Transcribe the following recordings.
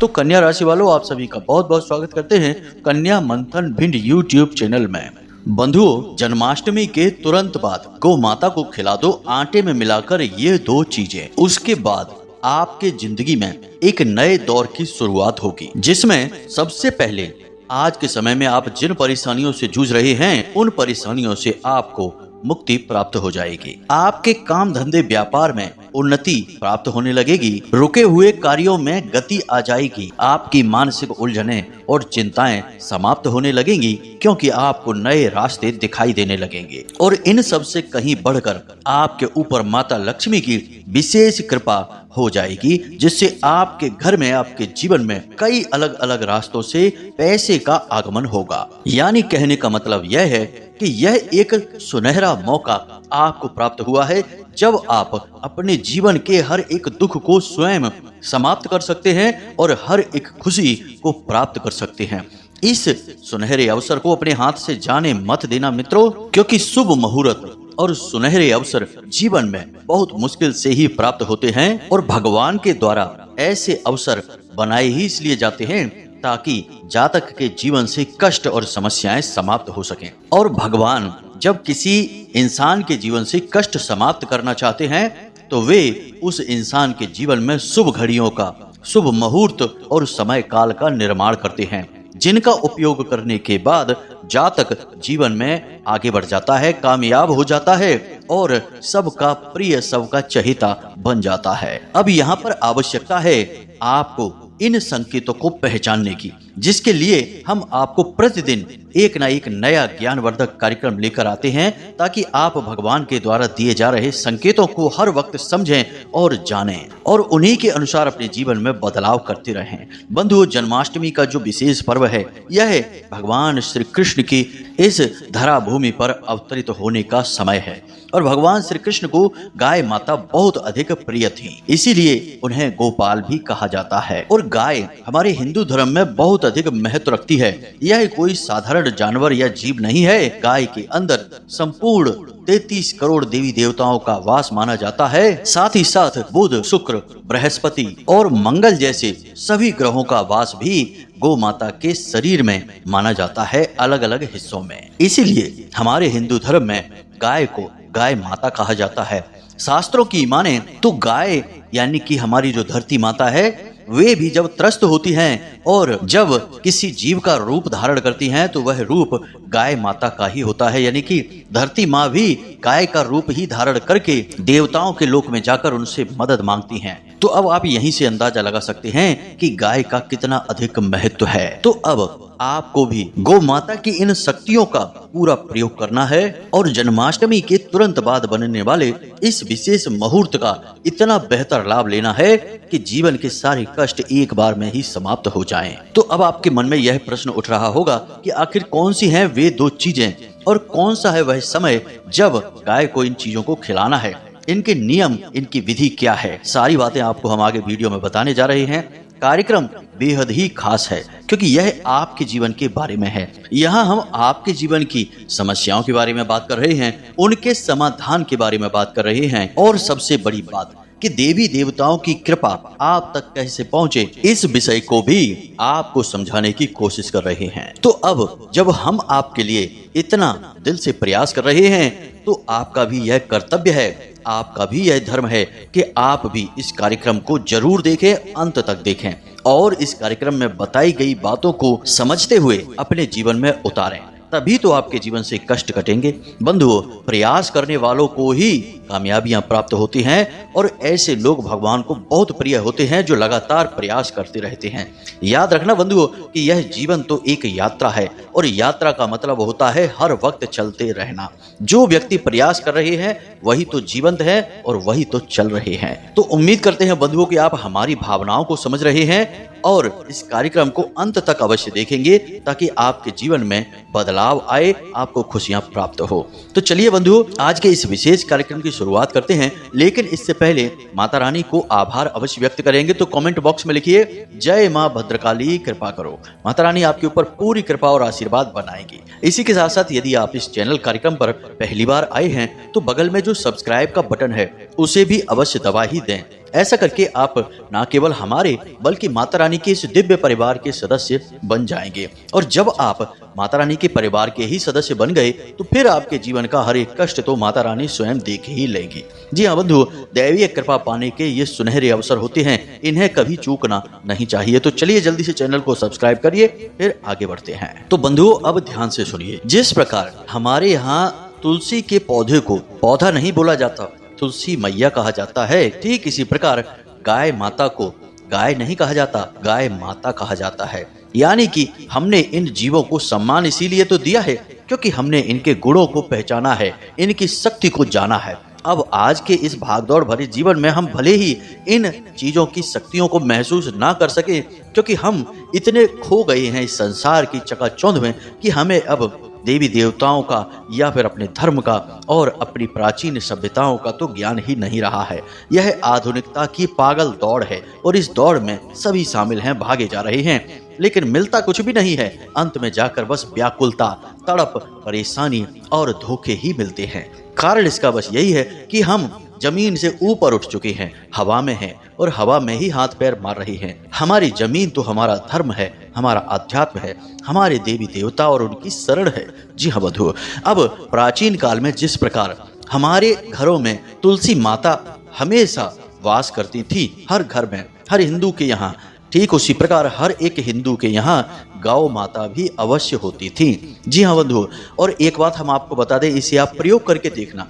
तो कन्या राशि वालों, आप सभी का बहुत बहुत स्वागत करते हैं कन्या मंथन भिंड यूट्यूब चैनल में। बंधुओं, जन्माष्टमी के तुरंत बाद गौ माता को खिला दो आटे में मिलाकर ये 2 चीजें। उसके बाद आपके जिंदगी में एक नए दौर की शुरुआत होगी, जिसमें सबसे पहले आज के समय में आप जिन परेशानियों से जूझ रहे हैं, उन परेशानियों से आपको मुक्ति प्राप्त हो जाएगी। आपके काम धंधे व्यापार में उन्नति प्राप्त होने लगेगी। रुके हुए कार्यों में गति आ जाएगी। आपकी मानसिक उलझनें और चिंताएं समाप्त होने लगेंगी, क्योंकि आपको नए रास्ते दिखाई देने लगेंगे। और इन सब से कहीं बढ़कर आपके ऊपर माता लक्ष्मी की विशेष कृपा हो जाएगी, जिससे आपके घर में, आपके जीवन में कई अलग अलग रास्तों से पैसे का आगमन होगा। यानी कहने का मतलब यह है कि यह एक सुनहरा मौका आपको प्राप्त हुआ है, जब आप अपने जीवन के हर एक दुख को स्वयं समाप्त कर सकते हैं और हर एक खुशी को प्राप्त कर सकते हैं। इस सुनहरे अवसर को अपने हाथ से जाने मत देना मित्रों, क्योंकि शुभ मुहूर्त और सुनहरे अवसर जीवन में बहुत मुश्किल से ही प्राप्त होते हैं, और भगवान के द्वारा ऐसे अवसर बनाए ही इसलिए जाते हैं ताकि जातक के जीवन से कष्ट और समस्याएं समाप्त हो सकें। और भगवान जब किसी इंसान के जीवन से कष्ट समाप्त करना चाहते हैं, तो वे उस इंसान के जीवन में शुभ घड़ियों का, शुभ मुहूर्त और समय काल का निर्माण करते हैं, जिनका उपयोग करने के बाद जातक जीवन में आगे बढ़ जाता है, कामयाब हो जाता है और सबका प्रिय, सबका चहेता बन जाता है। अब यहाँ पर आवश्यकता है आपको इन संकेतों को पहचानने की, जिसके लिए हम आपको प्रतिदिन एक ना एक नया ज्ञानवर्धक कार्यक्रम लेकर आते हैं, ताकि आप भगवान के द्वारा दिए जा रहे संकेतों को हर वक्त समझें और जानें, और उन्हीं के अनुसार अपने जीवन में बदलाव करते रहें। बंधुओं, जन्माष्टमी का जो विशेष पर्व है, यह भगवान श्री कृष्ण की इस धरा भूमि पर अवतरित होने का समय है। और भगवान श्री कृष्ण को गाय माता बहुत अधिक प्रिय थी, इसीलिए उन्हें गोपाल भी कहा जाता है। और गाय हमारे हिंदू धर्म में बहुत अधिक महत्व रखती है। यह कोई साधारण जानवर या जीव नहीं है। गाय के अंदर संपूर्ण 33 करोड़ देवी देवताओं का वास माना जाता है। साथ ही साथ बुध, शुक्र, बृहस्पति और मंगल जैसे सभी ग्रहों का वास भी गौ माता के शरीर में माना जाता है, अलग अलग हिस्सों में। इसीलिए हमारे हिंदू धर्म में गाय को गाय माता कहा जाता है। शास्त्रों की माने तो गाय यानी कि हमारी जो धरती माता है, वे भी जब त्रस्त होती हैं और जब किसी जीव का रूप धारण करती हैं, तो वह रूप गाय माता का ही होता है। यानी कि धरती माँ भी गाय का रूप ही धारण करके देवताओं के लोक में जाकर उनसे मदद मांगती हैं। तो अब आप यहीं से अंदाजा लगा सकते हैं कि गाय का कितना अधिक महत्व है। तो अब आपको भी गौ माता की इन शक्तियों का पूरा प्रयोग करना है, और जन्माष्टमी के तुरंत बाद बनने वाले इस विशेष मुहूर्त का इतना बेहतर लाभ लेना है कि जीवन के सारे कष्ट एक बार में ही समाप्त हो जाएं। तो अब आपके मन में यह प्रश्न उठ रहा होगा कि आखिर कौन सी हैं वे 2 चीजें, और कौन सा है वह समय जब गाय को इन चीजों को खिलाना है, इनके नियम, इनकी विधि क्या है। सारी बातें आपको हम आगे वीडियो में बताने जा रहे हैं। कार्यक्रम बेहद ही खास है, क्योंकि यह आपके जीवन के बारे में है। यहाँ हम आपके जीवन की समस्याओं के बारे में बात कर रहे हैं, उनके समाधान के बारे में बात कर रहे हैं, और सबसे बड़ी बात कि देवी देवताओं की कृपा आप तक कैसे पहुंचे, इस विषय को भी आपको समझाने की कोशिश कर रहे हैं। तो अब जब हम आपके लिए इतना दिल से प्रयास कर रहे हैं, तो आपका भी यह कर्तव्य है, आपका भी यह धर्म है कि आप भी इस कार्यक्रम को जरूर देखें, अंत तक देखें, और इस कार्यक्रम में बताई गई बातों को समझते हुए अपने जीवन में उतारें। तभी तो आपके जीवन से कष्ट कटेंगे। बंधुओं, प्रयास करने वालों को ही कामयाबियां प्राप्त होती हैं, और ऐसे लोग भगवान को बहुत प्रिय होते हैं जो लगातार प्रयास करते रहते हैं। याद रखना बंधुओं कि यह जीवन तो एक यात्रा है, और यात्रा का मतलब होता है हर वक्त चलते रहना। जो व्यक्ति प्रयास कर रहे हैं वही तो जीवंत है, और वही तो चल रहे हैं। तो उम्मीद करते हैं बंधुओं कि आप हमारी भावनाओं को समझ रहे हैं, और इस कार्यक्रम को अंत तक अवश्य देखेंगे, ताकि आपके जीवन में बदलाव आए, आपको खुशियां प्राप्त हो। तो चलिए बंधुओं, आज के इस विशेष कार्यक्रम की शुरुआत करते हैं, लेकिन इससे पहले माता रानी को आभार अवश्य व्यक्त करेंगे। तो कमेंट बॉक्स में लिखिए, जय मां भद्रकाली, कृपा करो। माता रानी आपके ऊपर पूरी कृपा और आशीर्वाद बनाएगी। इसी के साथ साथ यदि आप इस चैनल कार्यक्रम पर पहली बार आए हैं, तो बगल में जो सब्सक्राइब का बटन है उसे भी अवश्य दबा ही दें, ऐसा करके आप न केवल हमारे बल्कि माता रानी के इस दिव्य परिवार के सदस्य बन जाएंगे। और जब आप माता रानी के परिवार के ही सदस्य बन गए तो फिर आपके जीवन का हर एक कष्ट तो माता रानी स्वयं देख ही लेंगी। जी हाँ बंधु, दैवीय कृपा पाने के ये सुनहरे अवसर होते हैं, इन्हें कभी चूकना नहीं चाहिए। तो चलिए जल्दी से चैनल को सब्सक्राइब करिए, फिर आगे बढ़ते हैं। तो बंधुओं अब ध्यान से सुनिए, जिस प्रकार हमारे यहाँ तुलसी के पौधे को पौधा नहीं बोला जाता, तुलसी मैया कहा जाता है, ठीक इसी प्रकार गाय माता को गाय नहीं कहा जाता, गाय माता कहा जाता है। यानी कि हमने इन जीवों को सम्मान इसीलिए तो दिया है क्योंकि हमने इनके गुणों को पहचाना है, इनकी शक्ति को जाना है। अब आज के इस भागदौड़ भरे जीवन में हम भले ही इन चीजों की शक्तियों को महसूस ना कर सके क्योंकि हम इतने खो गए हैं इस संसार की चकाचौंध में कि हमें अब देवी देवताओं का या फिर अपने धर्म का और अपनी प्राचीन सभ्यताओं का तो ज्ञान ही नहीं रहा है। यह आधुनिकता की पागल दौड़ है और इस दौड़ में सभी शामिल हैं, भागे जा रहे हैं, लेकिन मिलता कुछ भी नहीं है। अंत में जाकर बस व्याकुलता, तड़प, परेशानी और धोखे ही मिलते हैं। कारण इसका बस यही है कि हम जमीन से ऊपर उठ चुके हैं, हवा में हैं और हवा में ही हाथ पैर मार रही हैं। हमारी जमीन तो हमारा धर्म है, हमारा अध्यात्म है, हमारे देवी देवता और उनकी शरण है। जी हाँ बंधु, अब प्राचीन काल में जिस प्रकार हमारे घरों में तुलसी माता हमेशा वास करती थी, हर घर में, हर हिंदू के यहाँ, ठीक उसी प्रकार हर एक हिंदू के यहाँ गौ माता भी अवश्य होती थी। जी हाँ बंधु, और एक बात हम आपको बता दें, इसे आप प्रयोग करके देखना।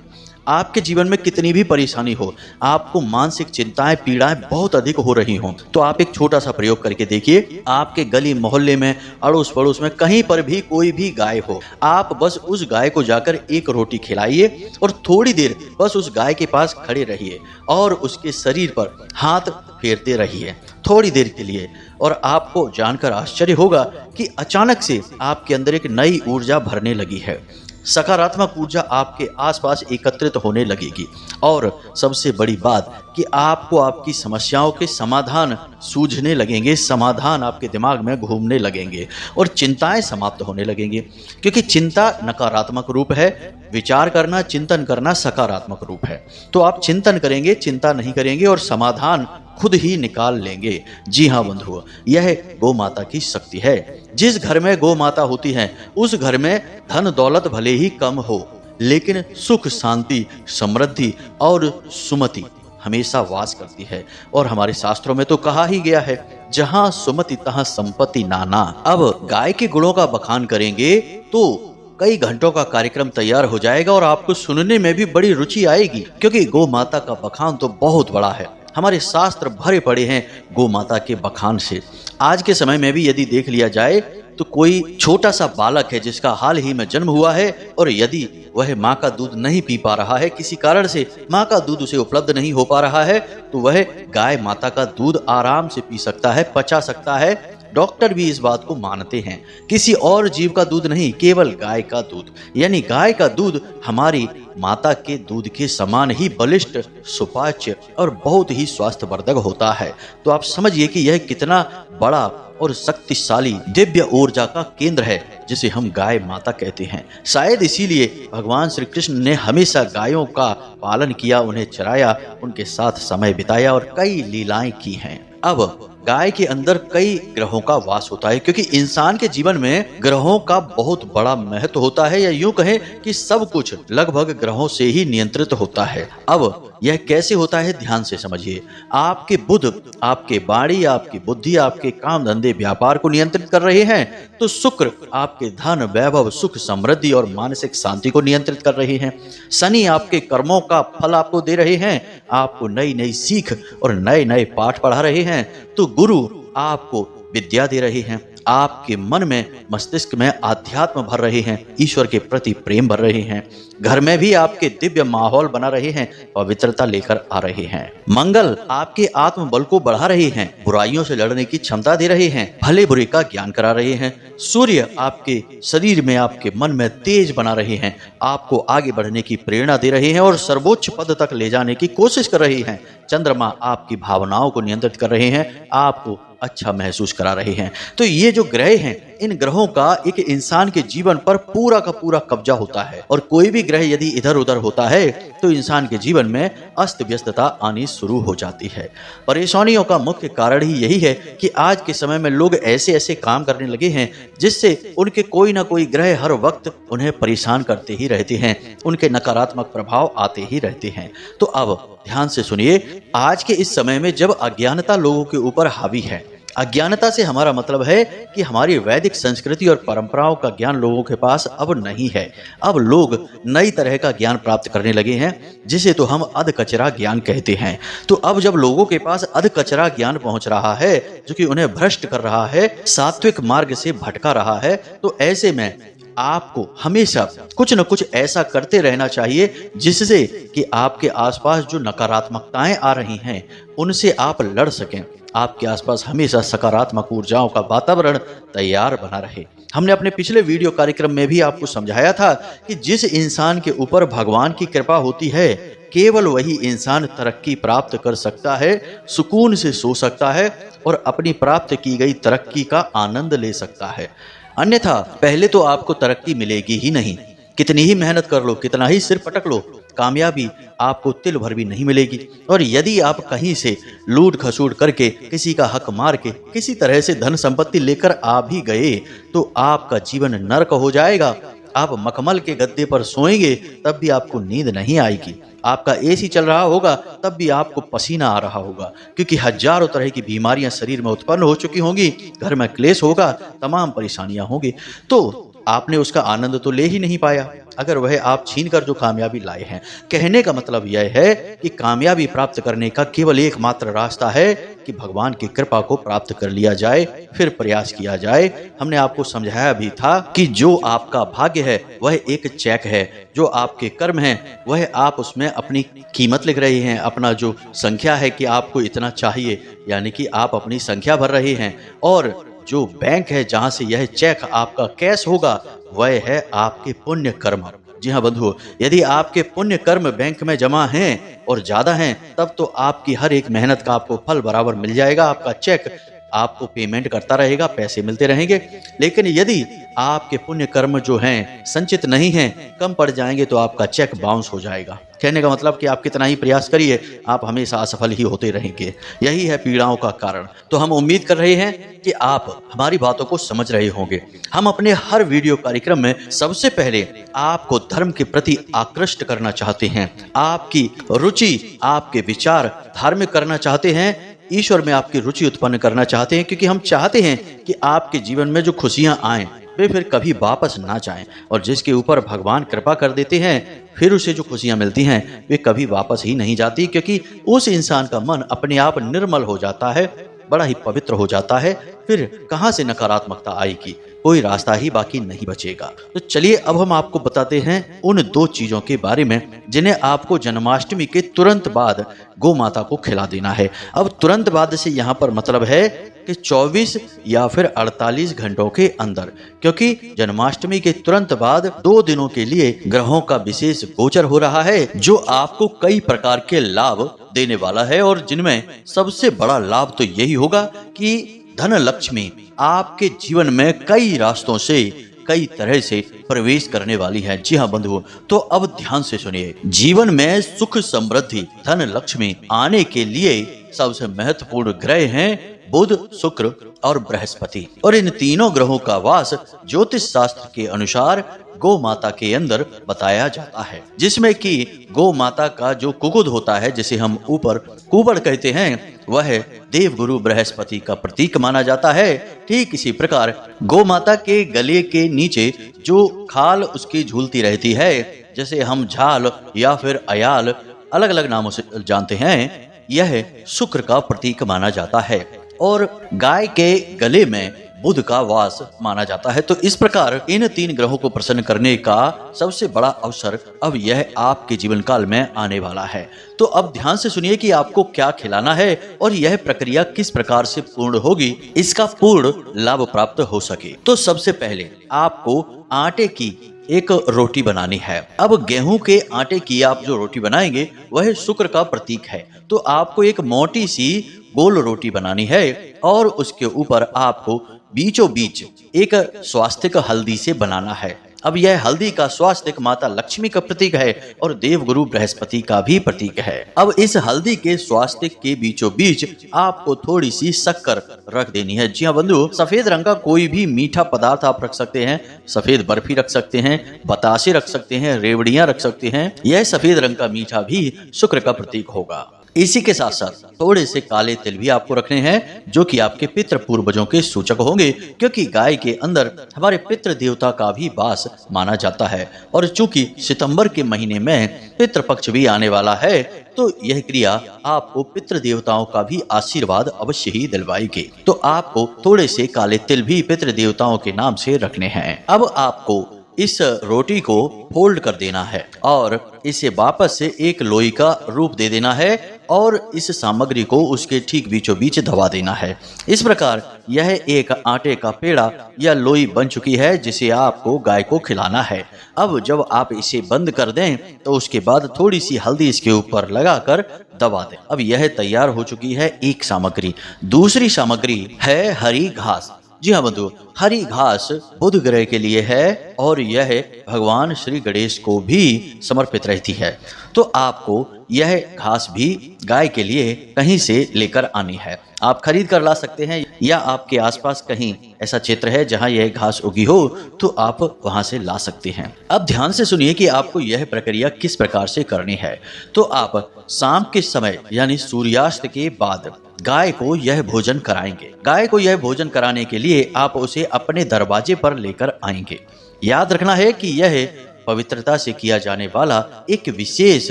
आपके जीवन में कितनी भी परेशानी हो, आपको मानसिक चिंताएं, पीड़ाएं बहुत अधिक हो रही हों, तो आप एक छोटा सा प्रयोग करके देखिए। आपके गली मोहल्ले में, अड़ोस पड़ोस में कहीं पर भी कोई भी गाय हो, आप बस उस गाय को जाकर एक रोटी खिलाइए और थोड़ी देर बस उस गाय के पास खड़े रहिए और उसके शरीर पर हाथ फेरते रहिए थोड़ी देर के लिए, और आपको जानकर आश्चर्य होगा कि अचानक से आपके अंदर एक नई ऊर्जा भरने लगी है। सकारात्मक ऊर्जा आपके आसपास एकत्रित होने लगेगी और सबसे बड़ी बात कि आपको आपकी समस्याओं के समाधान सूझने लगेंगे, समाधान आपके दिमाग में घूमने लगेंगे और चिंताएं समाप्त होने लगेंगी। क्योंकि चिंता नकारात्मक रूप है, विचार करना, चिंतन करना सकारात्मक रूप है। तो आप चिंतन करेंगे, चिंता नहीं करेंगे और समाधान खुद ही निकाल लेंगे। जी हाँ बंधुओं, यह गौ माता की शक्ति है। जिस घर में गौ माता होती है उस घर में धन दौलत भले ही कम हो, लेकिन सुख, शांति, समृद्धि और सुमति हमेशा वास करती है। और हमारे शास्त्रों में तो कहा ही गया है, जहां सुमति तहां संपत्ति नाना। अब गाय के गुणों का बखान करेंगे तो कई घंटों का कार्यक्रम तैयार हो जाएगा और आपको सुनने में भी बड़ी रुचि आएगी, क्योंकि गौ माता का बखान तो बहुत बड़ा है। हमारे शास्त्र भरे पड़े हैं गौ माता के बखान से। आज के समय में भी यदि देख लिया जाए तो कोई छोटा सा बालक है जिसका हाल ही में जन्म हुआ है और यदि वह माँ का दूध नहीं पी पा रहा है, किसी कारण से माँ का दूध उसे उपलब्ध नहीं हो पा रहा है, तो वह गाय माता का दूध आराम से पी सकता है, पचा सकता है। डॉक्टर भी इस बात को मानते हैं। किसी और जीव का दूध नहीं, केवल गाय का दूध, यानी गाय का दूध हमारी माता के दूध के समान ही बलिष्ठ, सुपाच्य और बहुत ही स्वास्थ्यवर्धक होता है। तो आप समझिए कि यह कितना बड़ा और शक्तिशाली दिव्य ऊर्जा का केंद्र है जिसे हम गाय माता कहते हैं। शायद इसीलिए भगवान श्री कृष्ण ने हमेशा गायों का पालन किया, उन्हें चराया, उनके साथ समय बिताया और कई लीलाएं की हैं। अब गाय के अंदर कई ग्रहों का वास होता है, क्योंकि इंसान के जीवन में ग्रहों का बहुत बड़ा महत्व होता है, या यूं कहें कि सब कुछ लगभग ग्रहों से ही नियंत्रित होता है। अब यह कैसे होता है, ध्यान से समझिए। आपके बुध आपके वाणी, आपकी बुद्धि, आपके काम धंधे, व्यापार को नियंत्रित कर रहे हैं, तो शुक्र आपके धन, वैभव, सुख, समृद्धि और मानसिक शांति को नियंत्रित कर रहे हैं। शनि आपके कर्मों का फल आपको दे रहे हैं, आपको नई नई सीख और नए नए पाठ पढ़ा रहे हैं। तो गुरु आपको विद्या दे रहे हैं, आपके मन में, मस्तिष्क में आध्यात्म भर रहे हैं, ईश्वर के प्रति प्रेम भर रहे हैं। घर में भी आपके दिव्य माहौल बना रहे हैं, पवित्रता लेकर आ रहे हैं। मंगल आपके आत्मबल को बढ़ा रहे हैं, बुराइयों से लड़ने की क्षमता दे रहे हैं, भले बुरे का ज्ञान करा रहे हैं। सूर्य आपके शरीर में, आपके मन में तेज बना रहे हैं, आपको आगे बढ़ने की प्रेरणा दे रहे हैं और सर्वोच्च पद तक ले जाने की कोशिश कर रहे हैं। चंद्रमा आपकी भावनाओं को नियंत्रित कर रहे हैं, आपको अच्छा महसूस करा रहे हैं। तो ये जो ग्रह हैं इन ग्रहों का एक इंसान के जीवन पर पूरा का पूरा कब्जा होता है और कोई भी ग्रह यदि इधर उधर होता है तो इंसान के जीवन में अस्त व्यस्तता आनी शुरू हो जाती है। परेशानियों का मुख्य कारण ही यही है कि आज के समय में लोग ऐसे ऐसे काम करने लगे हैं जिससे उनके कोई ना कोई ग्रह हर वक्त उन्हें परेशान करते ही रहते हैं, उनके नकारात्मक प्रभाव आते ही रहते हैं। तो अब ध्यान से सुनिए, आज के इस समय में जब अज्ञानता लोगों के ऊपर हावी है, अज्ञानता से हमारा मतलब है कि हमारी वैदिक संस्कृति और परंपराओं का ज्ञान लोगों के पास अब नहीं है। अब लोग नई तरह का ज्ञान प्राप्त करने लगे हैं जिसे तो हम अध कचरा ज्ञान कहते हैं। तो अब जब लोगों के पास अध कचरा ज्ञान पहुंच रहा है जो कि उन्हें भ्रष्ट कर रहा है, सात्विक मार्ग से भटका रहा है, तो ऐसे में आपको हमेशा कुछ न कुछ ऐसा करते रहना चाहिए जिससे कि आपके आसपास जो नकारात्मकताएं आ रही हैं उनसे आप लड़ सकें, आपके आसपास हमेशा सकारात्मक ऊर्जाओं का वातावरण तैयार बना रहे। हमने अपने पिछले वीडियो कार्यक्रम में भी आपको समझाया था कि जिस इंसान के ऊपर भगवान की कृपा होती है केवल वही इंसान तरक्की प्राप्त कर सकता है, सुकून से सो सकता है और अपनी प्राप्त की गई तरक्की का आनंद ले सकता है। अन्यथा पहले तो आपको तरक्की मिलेगी ही नहीं, कितनी ही मेहनत कर लो, कितना ही सिर पटक लो, कामयाबी आपको तिल भर भी नहीं मिलेगी। और यदि आप कहीं से लूट खसूट करके, किसी का हक मार के, किसी तरह से धन संपत्ति लेकर आ भी गए तो आपका जीवन नरक हो जाएगा। आप मखमल के गद्दे पर सोएंगे तब भी आपको नींद नहीं आएगी, आपका एसी चल रहा होगा तब भी आपको पसीना आ रहा होगा, क्योंकि हजारों तरह की बीमारियां शरीर में उत्पन्न हो चुकी होंगी, घर में क्लेश होगा, तमाम परेशानियां होंगी, तो आपने उसका आनंद तो ले ही नहीं पाया अगर वह आप छीन कर जो कामयाबी लाए हैं। कहने का मतलब यह है कि कामयाबी प्राप्त करने का केवल एकमात्र रास्ता है कि भगवान की कृपा को प्राप्त कर लिया जाए, फिर प्रयास किया जाए। हमने आपको समझाया भी था कि जो आपका भाग्य है वह एक चेक है, जो आपके कर्म हैं वह आप उसमें अपनी कीमत लिख रहे हैं, अपना जो संख्या है कि आपको इतना चाहिए, यानी कि आप अपनी संख्या भर रहे हैं, और जो बैंक है जहां से यह चेक आपका कैश होगा वह है आपके पुण्य कर्म। जी हाँ बंधुओं, यदि आपके पुण्य कर्म बैंक में जमा हैं और ज्यादा हैं तब तो आपकी हर एक मेहनत का आपको फल बराबर मिल जाएगा, आपका चेक आपको पेमेंट करता रहेगा, पैसे मिलते रहेंगे। लेकिन यदि आपके पुण्य कर्म जो हैं संचित नहीं हैं, कम पड़ जाएंगे, तो आपका चेक बाउंस हो जाएगा। कहने का मतलब कि आप कितना ही प्रयास करिए आप हमेशा असफल ही होते रहेंगे। यही है पीड़ाओं का कारण। तो हम उम्मीद कर रहे हैं कि आप हमारी बातों को समझ रहे होंगे। हम अपने हर वीडियो कार्यक्रम में सबसे पहले आपको धर्म के प्रति आकृष्ट करना चाहते हैं, आपकी रुचि, आपके विचार धार्मिक करना चाहते हैं, ईश्वर में आपकी रुचि उत्पन्न करना चाहते हैं, क्योंकि हम चाहते हैं कि आपके जीवन में जो खुशियां आएं वे फिर कभी वापस ना जाएं, और जिसके ऊपर भगवान कृपा कर देते हैं फिर उसे जो खुशियां मिलती हैं वे कभी वापस ही नहीं जाती, क्योंकि उस इंसान का मन अपने आप निर्मल हो जाता है, बड़ा ही पवित्र हो जाता है। फिर कहां से नकारात्मकता आएगी, कोई रास्ता ही बाकी नहीं बचेगा। तो चलिए अब हम आपको बताते हैं उन दो चीजों के बारे में जिन्हें आपको जन्माष्टमी के तुरंत बाद गौ माता को खिला देना है। अब तुरंत बाद से यहाँ पर मतलब है कि 24 या फिर 48 घंटों के अंदर, क्योंकि जन्माष्टमी के तुरंत बाद 2 दिनों के लिए ग्रहों का विशेष गोचर हो रहा है जो आपको कई प्रकार के लाभ देने वाला है, और जिनमें सबसे बड़ा लाभ तो यही होगा कि धन लक्ष्मी आपके जीवन में कई रास्तों से, कई तरह से प्रवेश करने वाली है। जी हाँ बंधुओं, तो अब ध्यान से सुनिए। जीवन में सुख, समृद्धि, धन लक्ष्मी आने के लिए सबसे महत्वपूर्ण ग्रह हैं बुध, शुक्र और बृहस्पति, और इन तीनों ग्रहों का वास ज्योतिष शास्त्र के अनुसार गौ माता के अंदर बताया जाता है, जिसमें कि गौ माता का जो कुकुद होता है, जिसे हम ऊपर कुबड़ कहते हैं, वह देवगुरु बृहस्पति का प्रतीक माना जाता है। ठीक इसी प्रकार गौ माता के गले के नीचे जो खाल उसकी झूलती रहती है, जैसे हम झाल या फिर अयाल अलग अलग नामों से जानते हैं, यह शुक्र का प्रतीक माना जाता है, और गाय के गले में बुध का वास माना जाता है। तो इस प्रकार इन 3 ग्रहों को प्रसन्न करने का सबसे बड़ा अवसर अब यह आपके जीवन काल में आने वाला है। तो अब ध्यान से सुनिए कि आपको क्या खिलाना है और यह प्रक्रिया किस प्रकार से पूर्ण होगी, इसका पूर्ण लाभ प्राप्त हो सके। तो सबसे पहले आपको आटे की एक रोटी बनानी है। अब गेहूं के आटे की आप जो रोटी बनाएंगे वह शुक्र का प्रतीक है, तो आपको एक मोटी सी गोल रोटी बनानी है और उसके ऊपर आपको बीचों बीच एक स्वास्तिक हल्दी से बनाना है। अब यह हल्दी का स्वास्तिक माता लक्ष्मी का प्रतीक है और देवगुरु बृहस्पति का भी प्रतीक है। अब इस हल्दी के स्वास्तिक के बीचों बीच आपको थोड़ी सी शक्कर रख देनी है। जी हाँ बंधु, सफेद रंग का कोई भी मीठा पदार्थ आप रख सकते हैं। सफेद बर्फी रख सकते हैं, बतासे रख सकते हैं, रेवड़ियां रख सकते हैं। यह सफेद रंग का मीठा भी शुक्र का प्रतीक होगा। इसी के साथ साथ थोड़े से काले तिल भी आपको रखने हैं, जो कि आपके पितृ पूर्वजों के सूचक होंगे, क्योंकि गाय के अंदर हमारे पितृ देवता का भी वास माना जाता है। और चूंकि सितंबर के महीने में पितृपक्ष भी आने वाला है, तो यह क्रिया आपको पितृ देवताओं का भी आशीर्वाद अवश्य ही दिलवाएगी। तो आपको थोड़े से काले तिल भी पितृ देवताओं के नाम से रखने हैं। अब आपको इस रोटी को फोल्ड कर देना है और इसे वापस से एक लोई का रूप दे देना है और इस सामग्री को उसके ठीक बीचों बीच दबा देना है। इस प्रकार यह एक आटे का पेड़ा या लोई बन चुकी है, जिसे आपको गाय को खिलाना है। अब जब आप इसे बंद कर दें तो उसके बाद थोड़ी सी हल्दी इसके ऊपर लगाकर दबा दें। अब यह तैयार हो चुकी है एक सामग्री। दूसरी सामग्री है हरी घास। जी हाँ बंधु, हरी घास बुध ग्रह के लिए है और यह भगवान श्री गणेश को भी समर्पित रहती है। तो आपको यह घास भी गाय के लिए कहीं से लेकर आनी है। आप खरीद कर ला सकते हैं या आपके आसपास कहीं ऐसा क्षेत्र है जहां यह घास उगी हो तो आप वहां से ला सकते हैं। अब ध्यान से सुनिए कि आपको यह प्रक्रिया किस प्रकार से करनी है। तो आप शाम के समय यानी सूर्यास्त के बाद गाय को यह भोजन कराएंगे। गाय को यह भोजन कराने के लिए आप उसे अपने दरवाजे पर लेकर आएंगे। याद रखना है कि यह पवित्रता से किया जाने वाला एक विशेष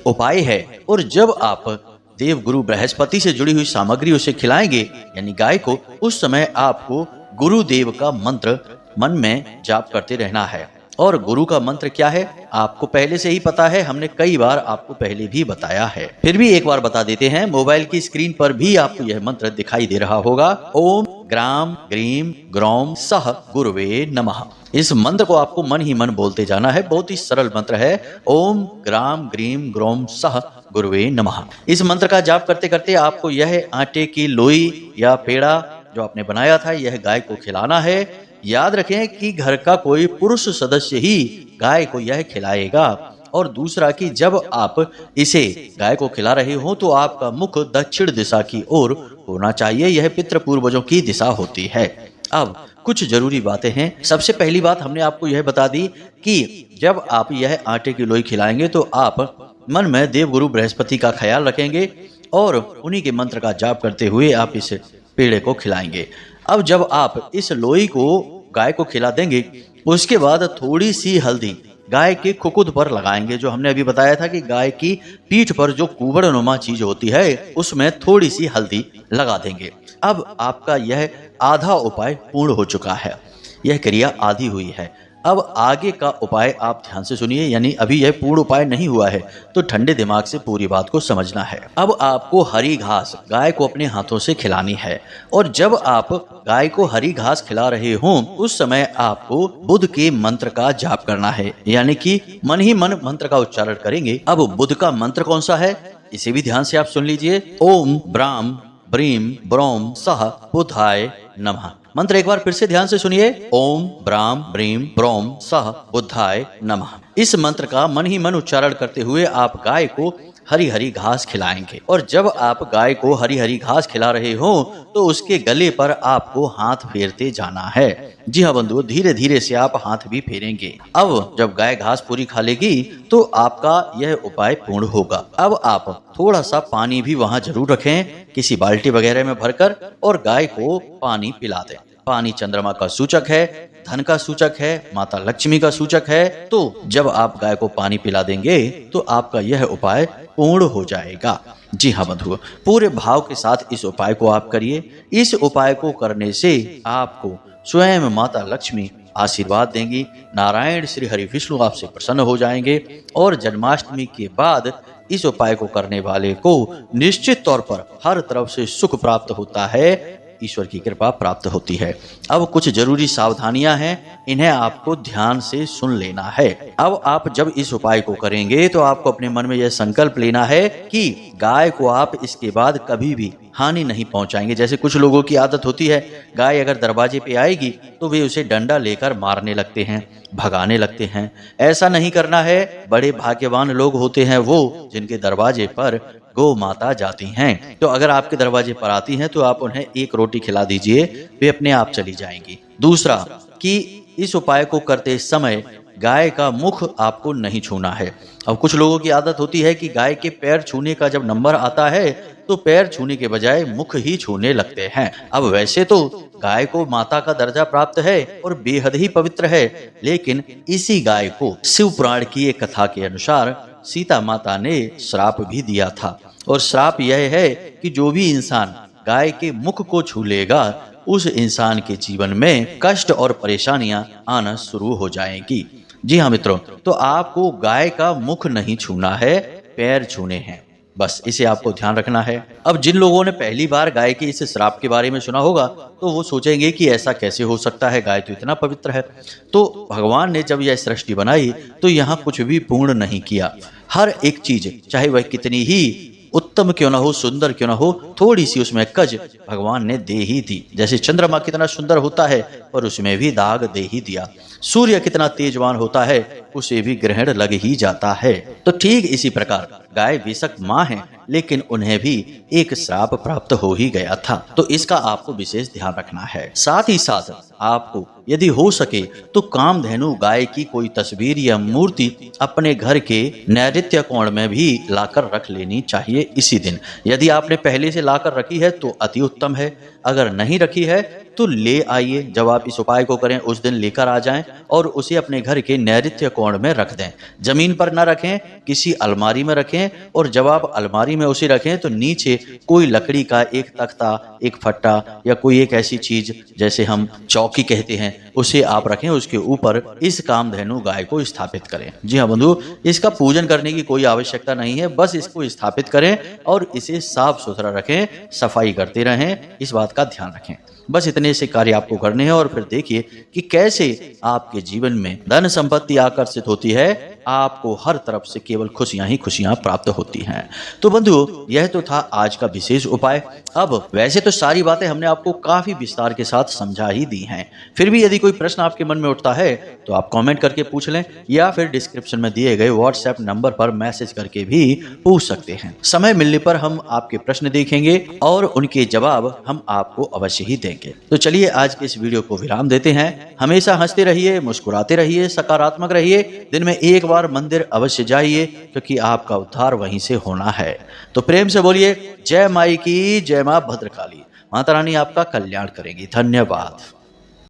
उपाय है और जब आप देवगुरु बृहस्पति से जुड़ी हुई सामग्री उसे खिलाएंगे यानी गाय को, उस समय आपको गुरुदेव का मंत्र मन में जाप करते रहना है। और गुरु का मंत्र क्या है आपको पहले से ही पता है, हमने कई बार आपको पहले भी बताया है, फिर भी एक बार बता देते हैं। मोबाइल की स्क्रीन पर भी आपको यह मंत्र दिखाई दे रहा होगा, ओम ग्राम ग्रीम ग्रौम सह गुरुवे नमः। इस मंत्र को आपको मन ही मन बोलते जाना है। बहुत ही सरल मंत्र है, ओम ग्राम ग्रीम ग्रौम सह गुरुवे नमः। इस मंत्र का जाप करते करते आपको यह आटे की लोई या पेड़ा जो आपने बनाया था यह गाय को खिलाना है। याद रखें कि घर का कोई पुरुष सदस्य ही गाय को यह खिलाएगा। और दूसरा कि जब आप इसे गाय को खिला रहे हो तो आपका मुख दक्षिण दिशा की ओर होना चाहिए। यह पितृ पूर्वजों की दिशा होती है। अब कुछ जरूरी बातें हैं। सबसे पहली बात हमने आपको यह बता दी कि जब आप यह आटे की लोई खिलाएंगे तो आप मन में देवगुरु बृहस्पति का ख्याल रखेंगे और उन्हीं के मंत्र का जाप करते हुए आप इस पेड़े को खिलाएंगे। अब जब आप इस लोई को गाय को खिला देंगे उसके बाद थोड़ी सी हल्दी गाय के खुकुद पर लगाएंगे। जो हमने अभी बताया था कि गाय की पीठ पर जो कुबड़नुमा चीज होती है उसमें थोड़ी सी हल्दी लगा देंगे। अब आपका यह आधा उपाय पूर्ण हो चुका है, यह क्रिया आधी हुई है। अब आगे का उपाय आप ध्यान से सुनिए, यानी अभी यह पूर्ण उपाय नहीं हुआ है तो ठंडे दिमाग से पूरी बात को समझना है। अब आपको हरी घास गाय को अपने हाथों से खिलानी है और जब आप गाय को हरी घास खिला रहे हों उस समय आपको बुध के मंत्र का जाप करना है, यानी कि मन ही मन मंत्र का उच्चारण करेंगे। अब बुध का मंत्र कौन सा है इसे भी ध्यान से आप सुन लीजिए, ओम ब्राम ब्रीम ब्रौम सह बुधाय नमः। मंत्र एक बार फिर से ध्यान से सुनिए, ओम ब्राम ब्रीम ब्रौम सह बुधाय नमः। इस मंत्र का मन ही मन उच्चारण करते हुए आप गाय को हरी हरी घास खिलाएंगे और जब आप गाय को हरी हरी घास खिला रहे हो तो उसके गले पर आपको हाथ फेरते जाना है। जी हाँ बंधुओं, धीरे धीरे से आप हाथ भी फेरेंगे। अब जब गाय घास पूरी खा लेगी तो आपका यह उपाय पूर्ण होगा। अब आप थोड़ा सा पानी भी वहाँ जरूर रखें किसी बाल्टी वगैरह में भरकर और गाय को पानी पिला दें। पानी चंद्रमा का सूचक है, धन का सूचक है, माता लक्ष्मी का सूचक है। तो जब आप गाय को पानी पिला देंगे तो आपका यह उपाय पूर्ण हो जाएगा। जी हाँ बंधुओं, पूरे भाव के साथ इस उपाय को आप करिए। इस उपाय को करने से आपको स्वयं माता लक्ष्मी आशीर्वाद देंगी, नारायण श्री हरि विष्णु आपसे प्रसन्न हो जाएंगे और जन्माष्टमी के बाद इस उपाय को करने वाले को निश्चित तौर पर हर तरफ से सुख प्राप्त होता है, ईश्वर की कृपा प्राप्त होती है। अब कुछ जरूरी सावधानियां हैं, इन्हें आपको ध्यान से सुन लेना है। अब आप जब इस उपाय को करेंगे तो आपको अपने मन में यह संकल्प लेना है कि गाय को आप इसके बाद कभी भी हानि नहीं पहुंचाएंगे। जैसे कुछ लोगों की आदत होती है, गाय अगर दरवाजे पे आएगी तो वे उसे डंडा लेकर मारने लगते हैं, भगाने लगते हैं। ऐसा नहीं करना है। बड़े भाग्यवान लोग होते हैं वो जिनके दरवाजे पर गौ माता जाती हैं। तो अगर आपके दरवाजे पर आती हैं तो आप उन्हें एक रोटी खिला दीजिए, वे अपने आप चली जाएंगी। दूसरा कि इस उपाय को करते समय गाय का मुख आपको नहीं छूना है। अब कुछ लोगों की आदत होती है कि गाय के पैर छूने का जब नंबर आता है तो पैर छूने के बजाय मुख ही छूने लगते हैं। अब वैसे तो गाय को माता का दर्जा प्राप्त है और बेहद ही पवित्र है, लेकिन इसी गाय को शिव पुराण की एक कथा के अनुसार सीता माता ने श्राप भी दिया था। और श्राप यह है कि जो भी इंसान गाय के मुख को छू लेगा उस इंसान के जीवन में कष्ट और परेशानियां आना शुरू हो जाएंगी। जी हाँ मित्रों, तो आपको गाय का मुख नहीं छूना है, पैर छूने हैं, बस इसे आपको ध्यान रखना है। अब जिन लोगों ने पहली बार गाय के इस श्राप के बारे में सुना होगा तो वो सोचेंगे कि ऐसा कैसे हो सकता है, गाय तो इतना पवित्र है। तो भगवान ने जब यह सृष्टि बनाई तो यहाँ कुछ भी पूर्ण नहीं किया। हर एक चीज, चाहे वह कितनी ही उत्तम क्यों ना हो, सुंदर क्यों ना हो, थोड़ी सी उसमें कज भगवान ने दे ही दी। जैसे चंद्रमा कितना सुंदर होता है पर उसमें भी दाग दे ही दिया। सूर्य कितना तेजवान होता है उसे भी ग्रहण लग ही जाता है। तो ठीक इसी प्रकार गाय बेशक माँ है लेकिन उन्हें भी एक श्राप प्राप्त हो ही गया था। तो इसका आपको विशेष ध्यान रखना है। साथ ही साथ आपको यदि हो सके तो कामधेनु गाय की कोई तस्वीर या मूर्ति अपने घर के नैऋत्य कोण में भी लाकर रख लेनी चाहिए इसी दिन। यदि आपने पहले से लाकर रखी है तो अति उत्तम है, अगर नहीं रखी है तो ले आइए। जब आप इस उपाय को करें उस दिन लेकर आ जाएं और उसे अपने घर के नैऋत्य कोण में रख दें। जमीन पर न रखें, किसी अलमारी में रखें, और जब आप अलमारी में उसे रखें तो नीचे कोई लकड़ी का एक तख्ता, एक फट्टा या कोई एक ऐसी चीज जैसे हम चौकी कहते हैं उसे आप रखें, उसके ऊपर इस कामधेनु गाय को स्थापित करें। जी हाँ बंधु, इसका पूजन करने की कोई आवश्यकता नहीं है, बस इसको स्थापित करें और इसे साफ सुथरा रखें, सफाई करते रहें, इस बात का ध्यान रखें। बस इतने से कार्य आपको करने हैं और फिर देखिए कि कैसे आपके जीवन में धन संपत्ति आकर्षित होती है, आपको हर तरफ से केवल खुशियां ही खुशियां प्राप्त होती हैं। तो बंधु, यह तो था आज का विशेष उपाय। अब वैसे तो सारी बातें हमने आपको काफी विस्तार के साथ समझा ही दी हैं, फिर भी यदि कोई प्रश्न आपके मन में उठता है तो आप कमेंट करके पूछ लें या फिर डिस्क्रिप्शन में दिए गए व्हाट्सएप नंबर पर मैसेज करके भी पूछ सकते हैं। समय मिलने पर हम आपके प्रश्न देखेंगे और उनके जवाब हम आपको अवश्य ही देंगे। तो चलिए आज के इस वीडियो को विराम देते हैं। हमेशा हंसते रहिए, मुस्कुराते रहिए, सकारात्मक रहिए। दिन में एक बार मंदिर अवश्य जाइए क्योंकि आपका उद्धार वहीं से होना है। तो प्रेम से बोलिए जय माई की, जय मां भद्रकाली। माता रानी आपका कल्याण करेंगी। धन्यवाद।